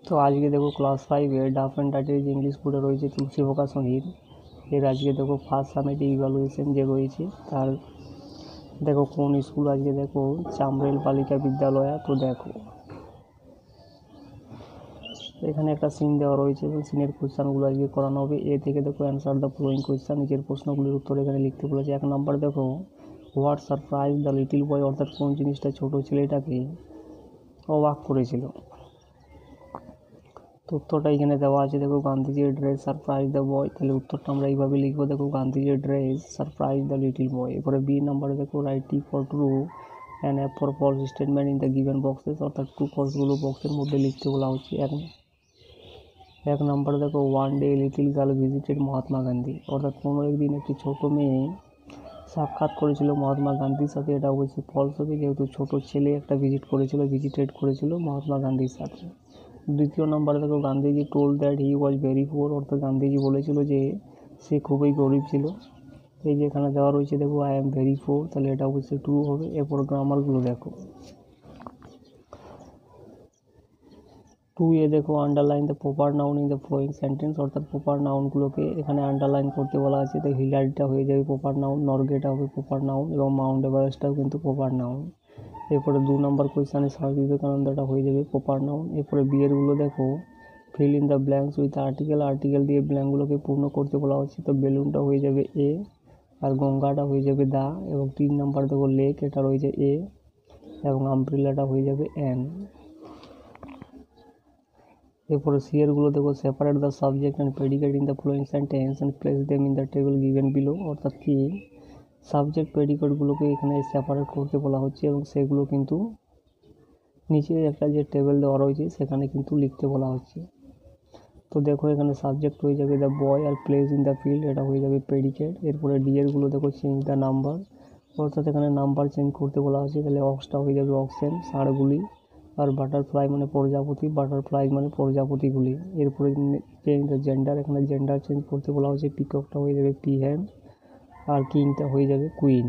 তো আজকে দেখো ক্লাস 5-এর ডাফ অ্যান্ড ডাটের যে ইংলিশ পড়ে রয়েছে তুলসী প্রকাশনীর এর আজকে দেখো ফার্স্ট সামেটিভ ইভ্যালুয়েশন যে রয়েছে তার দেখো কোন স্কুল আজকে দেখো চামরেল বালিকা বিদ্যালয়। তো দেখো এখানে একটা সিন দেওয়া রয়েছে এবং সিনের কোয়েশ্চানগুলো আজকে করানো হবে। এ থেকে দেখো অ্যান্সার দ্য ফলোয়িং কোয়েশ্চান, নিজের প্রশ্নগুলির উত্তর এখানে লিখতে বলেছে। 1 নম্বর দেখো হোয়াট সারপ্রাইজ দ্য লিটিল বয়, অর্থাৎ কোন জিনিসটা ছোট ছেলেটাকে অবাক করেছিল। তো উত্তরটা এখানে দেওয়া আছে দেখো গান্ধীজির ড্রেস সারপ্রাইজ দ্য বয়, তাহলে উত্তরটা আমরা এইভাবে লিখবো দেখো গান্ধীজির dress surprise the little boy. এরপরে বি নাম্বারে দেখো write T for true and F for false statement in the given boxes, অর্থাৎ ট্রু ফলসগুলো বক্সের মধ্যে লিখতে বলা হচ্ছে। এক নম্বরে দেখো one day little girl visited Mahatma Gandhi, অর্থাৎ কোনো একদিন একটি ছোট মেয়ে সাক্ষাৎ করেছিল মহাত্মা গান্ধীর সাথে, এটা অবশ্যই ফলস হবে যেহেতু ছোট ছেলে একটা ভিজিটেড করেছিল মহাত্মা গান্ধীর সাথে। দ্বিতীয় নম্বরে দেখো Gandhiji told that he was very poor, অর্থাৎ গান্ধীজি বলেছিল যে সে খুবই গরিব ছিল। এই যে এখানে দেওয়া রয়েছে দেখো আই এম ভেরি পুয়ার, তাহলে এটা অবশ্যই ট্রু হবে। এরপর গ্রামারগুলো দেখো 2 দেখো underline the proper noun in the following sentence, অর্থাৎ প্রপার নাউনগুলোকে এখানে আন্ডারলাইন করতে বলা আছে। তো হিলারিটা হয়ে যাবে প্রপার নাউন, নরগেটা হবে প্রপার নাউন এবং মাউন্ট এভারেস্টটাও কিন্তু প্রপার নাউন। এরপরে 2 নম্বর কোয়েশ্চানে স্বামী বিবেকানন্দটা হয়ে যাবে প্রপার নাউন। এরপরে বিয়েরগুলো দেখো fill in the blanks with article দিয়ে ব্ল্যাঙ্কগুলোকে পূর্ণ করতে বলা হচ্ছে। তো বেলুনটা হয়ে যাবে এ, আর গঙ্গাটা হয়ে যাবে দা, এবং 3 নম্বর দেখো লেক, এটা রয়েছে এ, এবং আমব্রেলাটা হয়ে যাবে এন। এরপরে সিয়ারগুলো দেখো separate the subject and predicate in the following sentence and place them in the table given below, অর্থাৎ কি সাবজেক্ট প্রেডিকেটগুলোকে এখানে সেপারেট করতে বলা হচ্ছে এবং সেগুলো কিন্তু নিচে একটা যে টেবিল দেওয়া রয়েছে সেখানে কিন্তু লিখতে বলা হচ্ছে। তো দেখো এখানে সাবজেক্ট হয়ে যাবে দ্য বয়, আর প্লেস ইন দ্য ফিল্ড এটা হয়ে যাবে প্রেডিকেট। এরপরে ডিএরগুলো দেখো চেঞ্জ দ্য নাম্বার, অর্থাৎ এখানে নাম্বার চেঞ্জ করতে বলা হচ্ছে, তাহলে অক্সটা হয়ে যাবে অক্সেন ষাঁড়গুলি, আর বাটারফ্লাই মানে প্রজাপতিগুলি। এরপরে চেঞ্জ দ্য জেন্ডার, এখানে জেন্ডার চেঞ্জ করতে বলা হচ্ছে, পিককটা হয়ে যাবে পিহেন, আর কিংটা হয়ে যাবে কুইন।